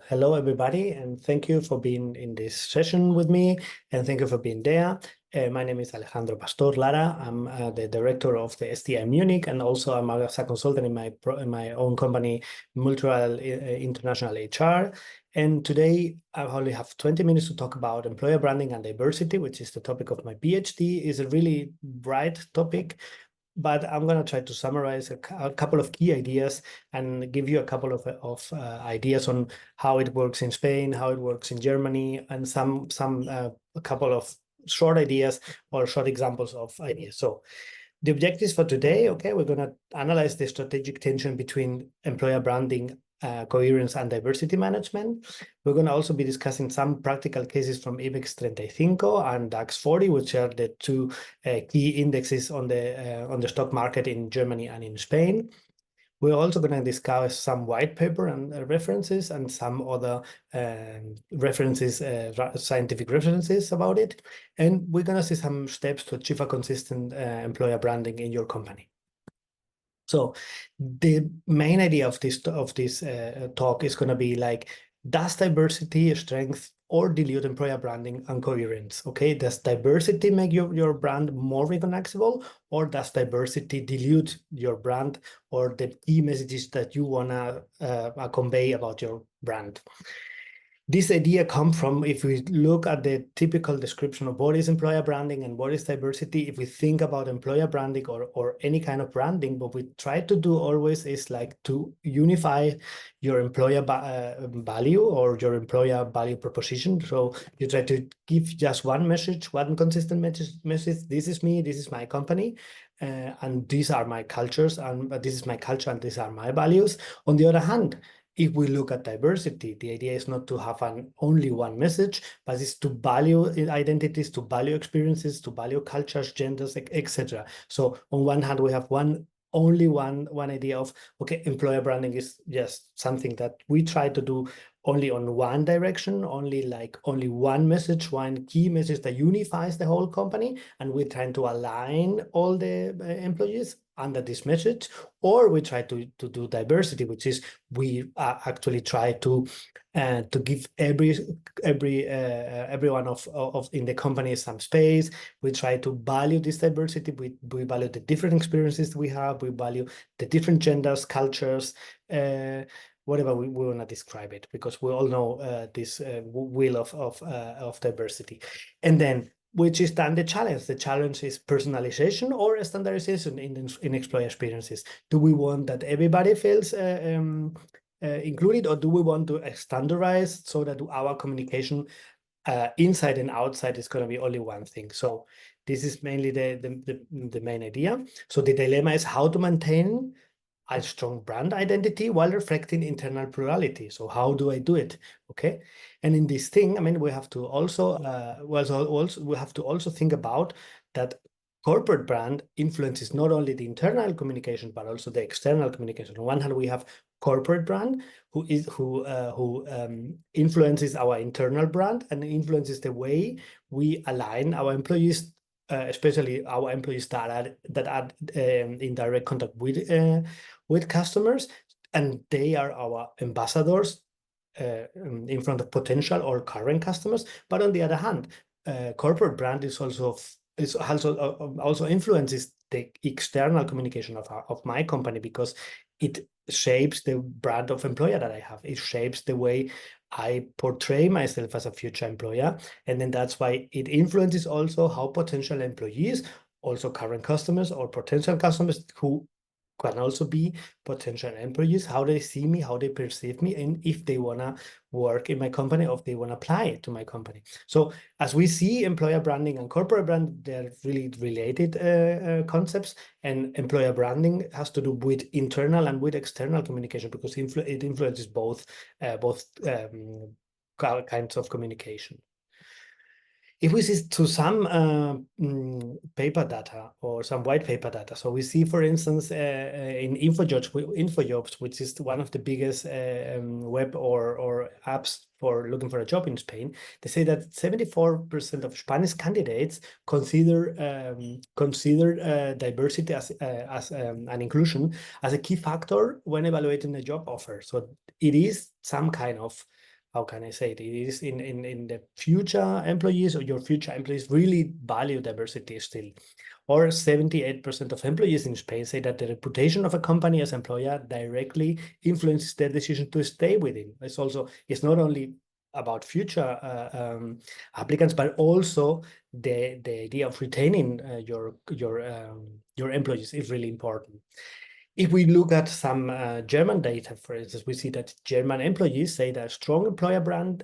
hello everybody, and thank you for being in this session with me, and thank you for being there. My name is Alejandro Pastor Lara. I'm the director of the SDI Munich, and also I'm a consultant in my own company, Multilateral International HR. And today I only have 20 minutes to talk about employer branding and diversity, which is the topic of my PhD. It's a really bright topic, but I'm going to try to summarize a couple of key ideas and give you a couple of ideas on how it works in Spain, how it works in Germany, and a couple of short ideas or short examples of ideas. So the objectives for today, okay, we're going to analyze the strategic tension between employer branding, coherence, and diversity management. We're going to also be discussing some practical cases from IBEX 35 and DAX 40, which are the two key indexes on the stock market in Germany and in Spain. We're also going to discuss some white paper and references and some other references, scientific references about it. And we're going to see some steps to achieve a consistent employer branding in your company. So the main idea of this talk is going to be like, does diversity strengthen or dilute employer branding and coherence? Okay, does diversity make your brand more recognizable, or does diversity dilute your brand or the key messages that you want to convey about your brand? This idea comes from, if we look at the typical description of what is employer branding and what is diversity, if we think about employer branding or any kind of branding, what we try to do always is like to unify your employer value or your employer value proposition. So you try to give just one message, one consistent message. This is me, this is my company, and these are my cultures, and this is my culture, and these are my values. On the other hand, if we look at diversity, the idea is not to have only one message, but it's to value identities, to value experiences, to value cultures, genders, etc. So on one hand, we have only one idea of, okay, employer branding is just something that we try to do only on one direction, only one message, one key message that unifies the whole company, and we're trying to align all the employees under this message. Or we try to do diversity, which is we actually try to give everyone of in the company some space. We try to value this diversity. We value the different experiences we have. We value the different genders, cultures, whatever we want to describe it, because we all know this wheel of diversity. And then, which is then the challenge? The challenge is personalization or standardization in employee experiences. Do we want that everybody feels included, or do we want to standardize so that our communication inside and outside is going to be only one thing? So this is mainly the main idea. So the dilemma is how to maintain a strong brand identity while reflecting internal plurality. So how do I do it? Okay, and in this thing, I mean, we have to also think about that corporate brand influences not only the internal communication but also the external communication. On one hand, we have corporate brand who influences our internal brand and influences the way we align our employees, especially our employees that are in direct contact with customers, and they are our ambassadors in front of potential or current customers. But on the other hand, corporate brand is also influences the external communication of my company, because it shapes the brand of employer that I have. It shapes the way I portray myself as a future employer. And then that's why it influences also how potential employees, also current customers or potential customers who can also be potential employees, how they see me, how they perceive me, and if they want to work in my company or if they want to apply it to my company. So as we see, employer branding and corporate brand, they're really related concepts, and employer branding has to do with internal and with external communication, because it influences both kinds of communication. If we see to some paper data or some white paper data, so we see, for instance, in InfoJobs, which is one of the biggest web or apps for looking for a job in Spain, they say that 74% of Spanish candidates consider diversity as an inclusion as a key factor when evaluating a job offer. So it is some kind of how can I say it? It is in the future employees, or your future employees really value diversity still. Or 78% of employees in Spain say that the reputation of a company as employer directly influences their decision to stay within. It's not only about future applicants, but also the idea of retaining your employees is really important. If we look at some German data, for instance, we see that German employees say that a strong employer brand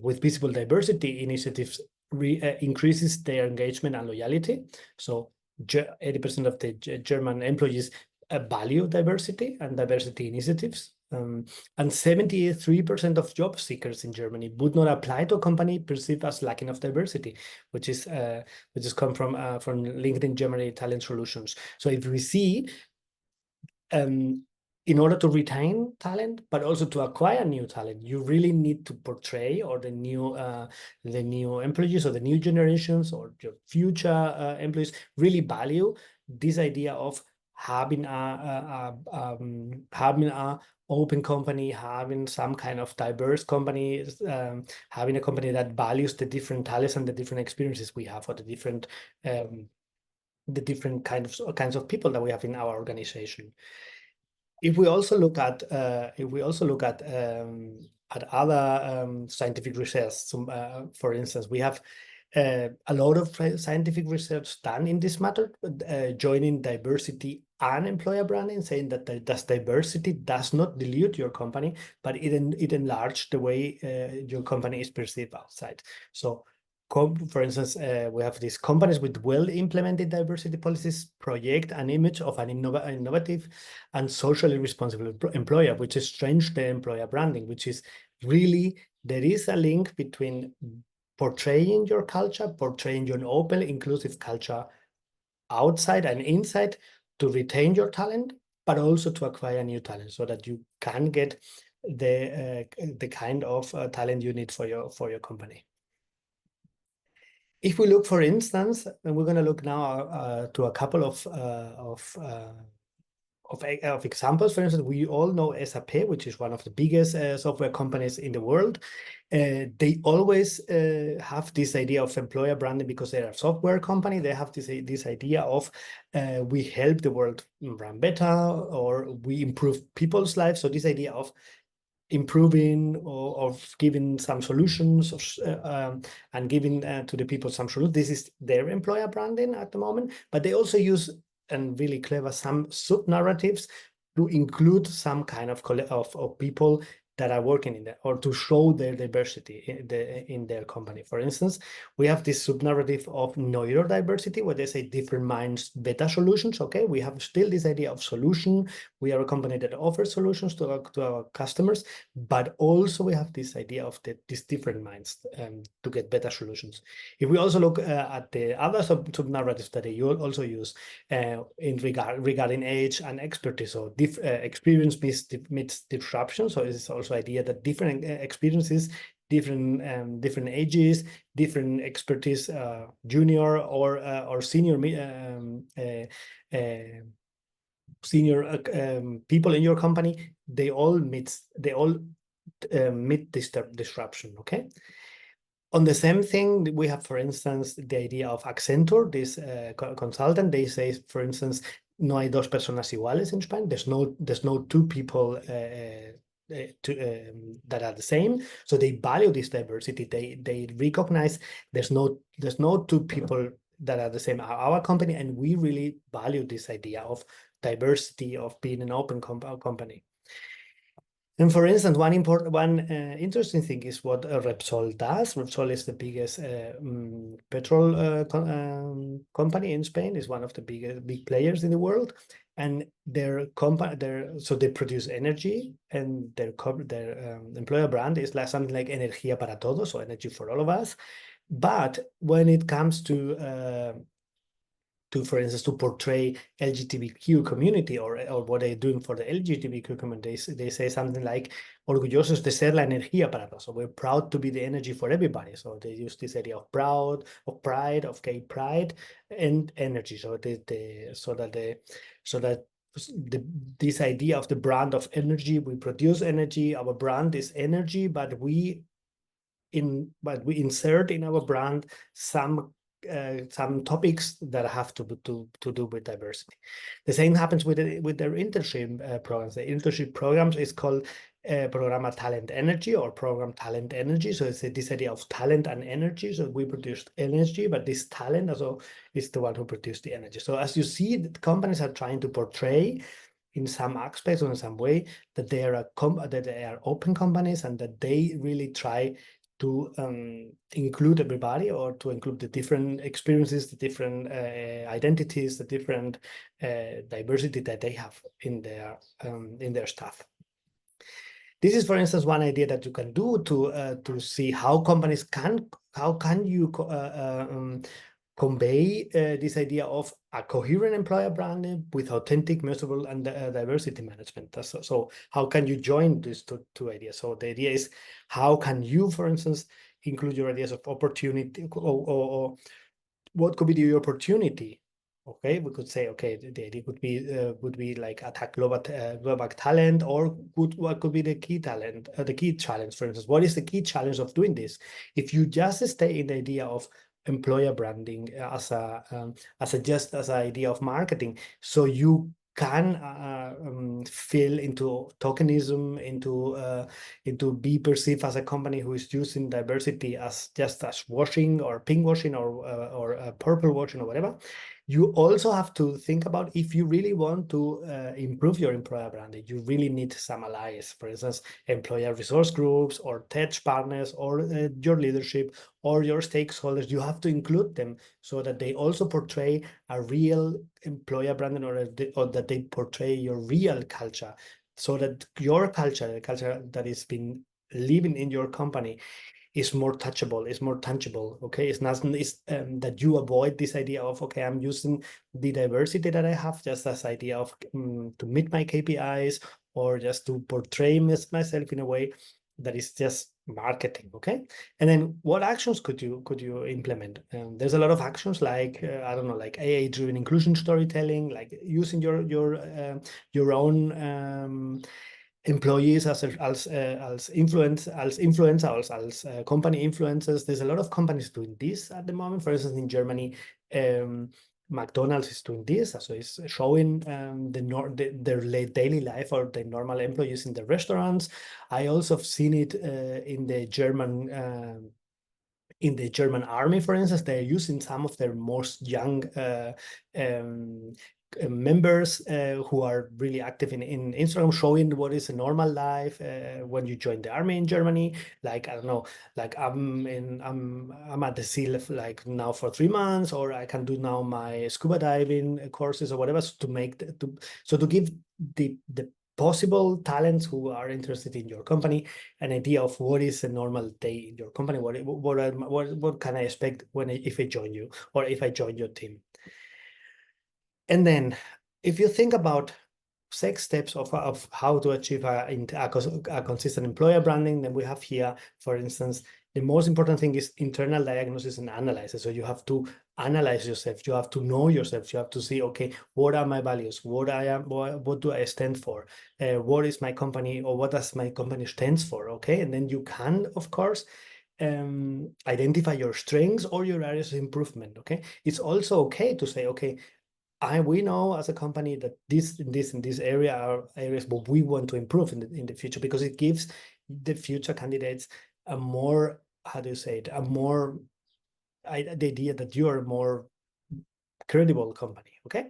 with visible diversity initiatives increases their engagement and loyalty. So 80% of the German employees value diversity and diversity initiatives. And 73% of job seekers in Germany would not apply to a company perceived as lacking of diversity, which is come from LinkedIn Germany Talent Solutions. So if we see, in order to retain talent, but also to acquire new talent, you really need to portray, or the new employees, or the new generations, or your future employees really value this idea of having a open company, having some kind of diverse company, having a company that values the different talents and the different experiences we have, or the different kinds of people that we have in our organization. If we also look at other scientific research, for instance, we have a lot of scientific research done in this matter, joining diversity and employer branding, saying that diversity does not dilute your company, but it enlarges the way your company is perceived outside. So, for instance, we have these companies with well-implemented diversity policies project an image of an innovative and socially responsible employer, which strengthens the employer branding, which is really, there is a link between portraying your culture, portraying your open, inclusive culture outside and inside to retain your talent, but also to acquire new talent, so that you can get the kind of talent you need for your company. If we look, for instance, and we're going to look now to a couple of examples. For instance, we all know SAP, which is one of the biggest software companies in the world. They always have this idea of employer branding because they're a software company. They have this idea of we help the world run better, or we improve people's lives. So this idea of improving, or of giving some solutions, and giving to the people some solutions. This is their employer branding at the moment, but they also use, and really clever, some sub-narratives to include some kind of people that are working in there, or to show their diversity in their company. For instance, we have this sub-narrative of neurodiversity, where they say different minds, better solutions. Okay, we have still this idea of solution. We are a company that offers solutions to our customers, but also we have this idea of these different minds to get better solutions. If we also look at the other sub-narratives that they also use in regarding age and expertise, so experience meets disruption. So it's also idea that different experiences, different ages, different expertise, junior or senior people in your company, they all meet this disruption. Okay. On the same thing, we have, for instance, the idea of Accenture, this consultant. They say, for instance, no hay dos personas iguales in Spain. There's no two people that are the same. So they value this diversity. They recognize there's no two people that are the same at our company, and we really value this idea of diversity, of being an open company. And for instance, one interesting thing is what Repsol does. Repsol is the biggest petrol company in Spain. Is one of the big players in the world, and their company, so they produce energy, and their employer brand is like something like Energía para Todos, so energy for all of us. But when it comes to for instance, to portray LGBTQ community, or what they're doing for the LGBTQ community, they say something like orgullosos de ser la energía para todos. So we're proud to be the energy for everybody. So they use this idea of pride, of gay pride, and energy. So that this idea of the brand of energy. We produce energy. Our brand is energy, but we insert in our brand some topics that have to do with diversity. The same happens with their internship programs. The internship programs is called Programa Talent Energy or Program Talent Energy. So it's this idea of talent and energy. So we produce energy, but this talent also is the one who produced the energy. So as you see, the companies are trying to portray in some aspects or in some way that they are that they are open companies and that they really try to include everybody or to include the different experiences, the different identities, the different diversity that they have in their staff. This is, for instance, one idea that you can do to see how companies how can you convey this idea of a coherent employer branding with authentic, measurable, and diversity management. So how can you join these two ideas? So the idea is, how can you, for instance, include your ideas of opportunity or what could be the opportunity? Okay, we could say, okay, the idea would be like attack global talent, or what could be the key talent, the key challenge, for instance. What is the key challenge of doing this? If you just stay in the idea of employer branding as an idea of marketing, so you can fall into tokenism, into be perceived as a company who is using diversity as just as washing or pink washing or purple washing or whatever. You also have to think about, if you really want to improve your employer branding, you really need some allies, for instance, employer resource groups or tech partners or your leadership or your stakeholders. You have to include them so that they also portray a real employer branding or that they portray your real culture, so that your culture, the culture that is been living in your company, is more touchable, is more tangible. Okay, it's not that you avoid this idea of, okay, I'm using the diversity that I have just as idea of to meet my KPIs or just to portray myself in a way that is just marketing. Okay, and then what actions could you implement? There's a lot of actions like I don't know, like AA driven inclusion storytelling, like using your own employees as influencers, as company influencers. There's a lot of companies doing this at the moment. For instance, in Germany, McDonald's is doing this, so it's showing their daily life or the normal employees in the restaurants. I also have seen it in the German army, for instance. They're using some of their most young members who are really active in Instagram, showing what is a normal life when you join the army in Germany. Like, I don't know, like I'm at the sea like now for 3 months, or I can do now my scuba diving courses or whatever, to give the possible talents who are interested in your company an idea of what is a normal day in your company. What can I expect if I join you or if I join your team? And then if you think about 6 steps of how to achieve a consistent employer branding, then we have here, for instance, the most important thing is internal diagnosis and analysis. So you have to analyze yourself. You have to know yourself. You have to see, okay, what are my values? What do I stand for? What is my company, or what does my company stands for? Okay, and then you can, of course, identify your strengths or your areas of improvement. Okay, it's also okay to say, okay, we know as a company that in this area are areas where we want to improve in the future, because it gives the future candidates a more, how do you say it, the idea that you are a more credible company. Okay,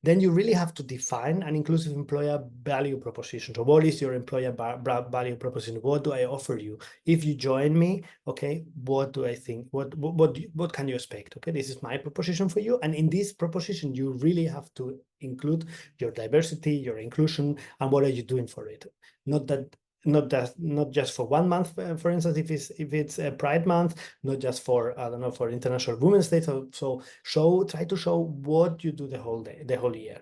then you really have to define an inclusive employer value proposition. So what is your employer value proposition? What do I offer you if you join me? Okay, what do I think? What can you expect? Okay, this is my proposition for you, and in this proposition you really have to include your diversity, your inclusion, and what are you doing for it? Not just for 1 month, for instance, if it's a Pride Month, not just for, I don't know, for International Women's Day. So try to show what you do the whole year.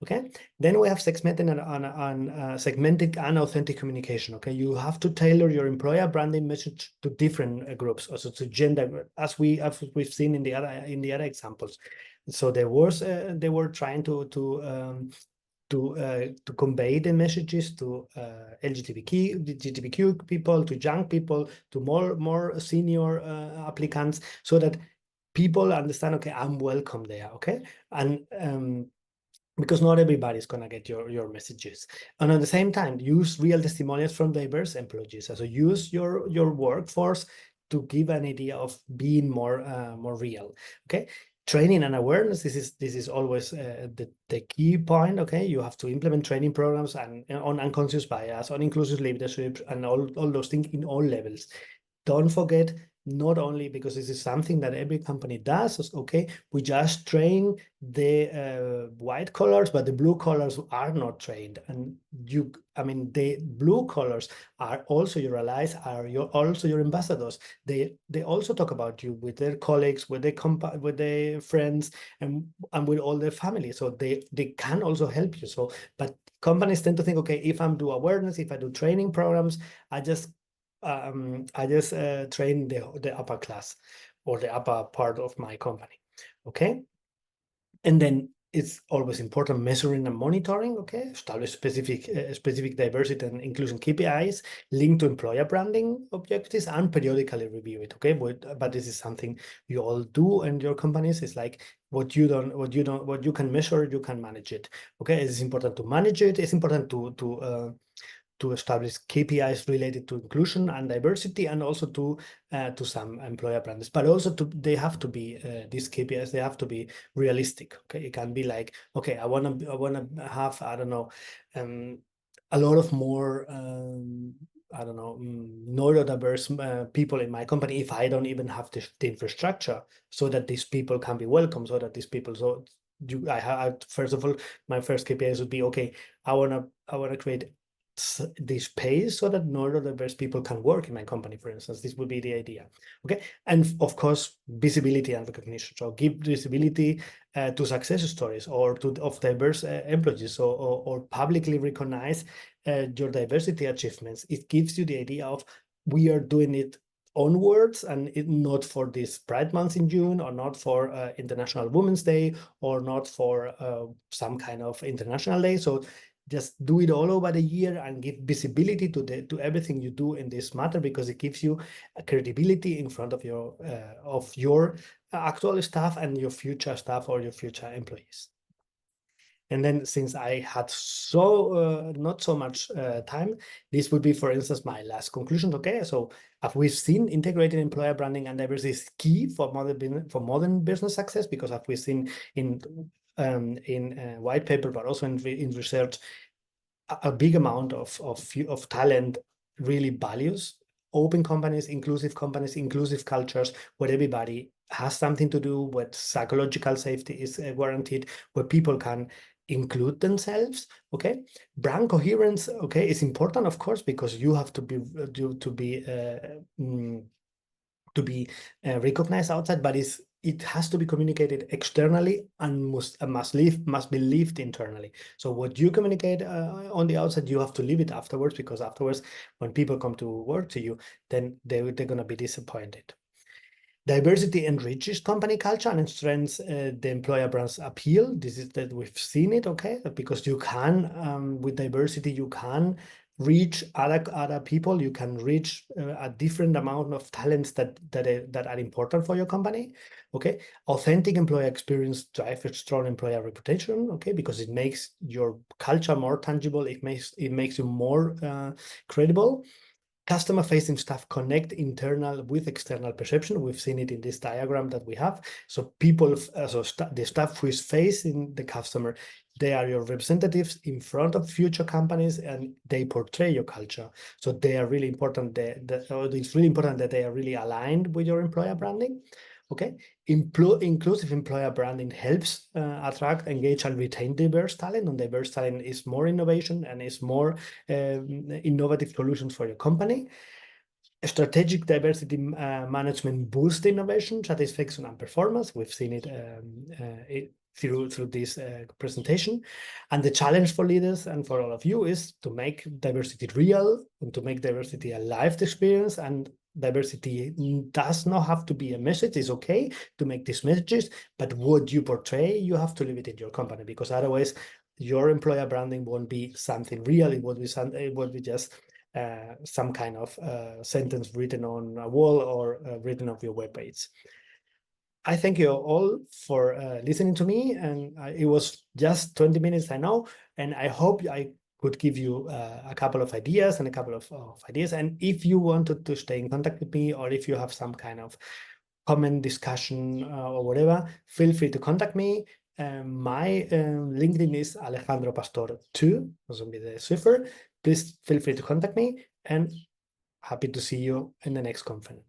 Okay, then we have segmented and authentic communication. Okay, you have to tailor your employer branding message to different groups, also to gender, as we've seen in the other examples. So they were trying to to convey the messages to LGBTQ people, to young people, to more senior applicants, so that people understand, okay, I'm welcome there, okay? And because not everybody's gonna get your messages. And at the same time, use real testimonials from diverse employees. So use your workforce to give an idea of being more real. Okay. Training and awareness. This is always the key point. Okay, you have to implement training programs and on unconscious bias, on inclusive leadership, and all those things in all levels. Don't forget, not only because this is something that every company does, okay, we just train the white collars, but the blue collars are not trained. And the blue collars are also your allies, also your ambassadors. They also talk about you with their colleagues, with their friends, and with all their family. So they can also help you. So, but companies tend to think, okay, if I do awareness, if I do training programs, I just train the upper class or the upper part of my company. Okay. And then it's always important measuring and monitoring. Okay. Establish specific diversity and inclusion KPIs linked to employer branding objectives and periodically review it. Okay. But this is something you all do in your companies. It's like what you can measure, you can manage it. Okay. It's important to manage it. It's important to establish KPIs related to inclusion and diversity, and also to some employer brands. But also they have to be these KPIs. They have to be realistic. Okay, it can be like, okay, I wanna have, I don't know, a lot of more I don't know, neurodiverse people in my company if I don't even have the infrastructure so that these people can be welcome, so that these people first of all, my first KPIs would be, okay, I wanna create this space so that neurodiverse people can work in my company, for instance. This would be the idea. Okay. And of course, visibility and recognition. So give visibility to success stories or of diverse employees, or publicly recognize your diversity achievements. It gives you the idea of we are doing it onwards, and not for this Pride Month in June, or not for International Women's Day, or not for some kind of international day. So just do it all over the year and give visibility to everything you do in this matter, because it gives you a credibility in front of your actual staff and your future staff or your future employees. And then, since I had not so much time, this would be, for instance, my last conclusion. Okay, so as we've seen, integrated employer branding and diversity is key for modern business success, because as we've seen in white paper, but also in research, a big amount of talent really values open companies, inclusive cultures, where everybody has something to do, where psychological safety is guaranteed, where people can include themselves. Okay, brand coherence, okay, is important, of course, because you have to be recognized outside, but it has to be communicated externally and must be lived internally. So what you communicate on the outside, you have to live it afterwards, because afterwards, when people come to work to you, then they're going to be disappointed. Diversity enriches company culture and strengthens the employer brand's appeal. This is that we've seen it, okay? Because you can, with diversity, you can reach other people. You can reach a different amount of talents that are important for your company, okay? Authentic employer experience drives a strong employer reputation, okay? Because it makes your culture more tangible. It makes you more credible. Customer-facing staff connect internal with external perception. We've seen it in this diagram that we have. So the staff who is facing the customer, they are your representatives in front of future companies, and they portray your culture. So they are really important. It's really important that they are really aligned with your employer branding. Okay, inclusive employer branding helps attract, engage, and retain diverse talent. And diverse talent is more innovation and is more innovative solutions for your company. Strategic diversity management boosts innovation, satisfaction, and performance. We've seen it through this presentation. And the challenge for leaders and for all of you is to make diversity real and to make diversity a lived experience. And diversity does not have to be a message. It's okay to make these messages, but what you portray, you have to live it in your company, because otherwise your employer branding won't be something real. It would be just some kind of sentence written on a wall or written on your webpage. I thank you all for listening to me, and it was just 20 minutes, I know, and I hope I could give you a couple of ideas and a couple of ideas. And if you wanted to stay in contact with me, or if you have some kind of comment, discussion, or whatever, feel free to contact me. My LinkedIn is Alejandro Pastor 2, also with the Swiffer. Please feel free to contact me, and happy to see you in the next conference.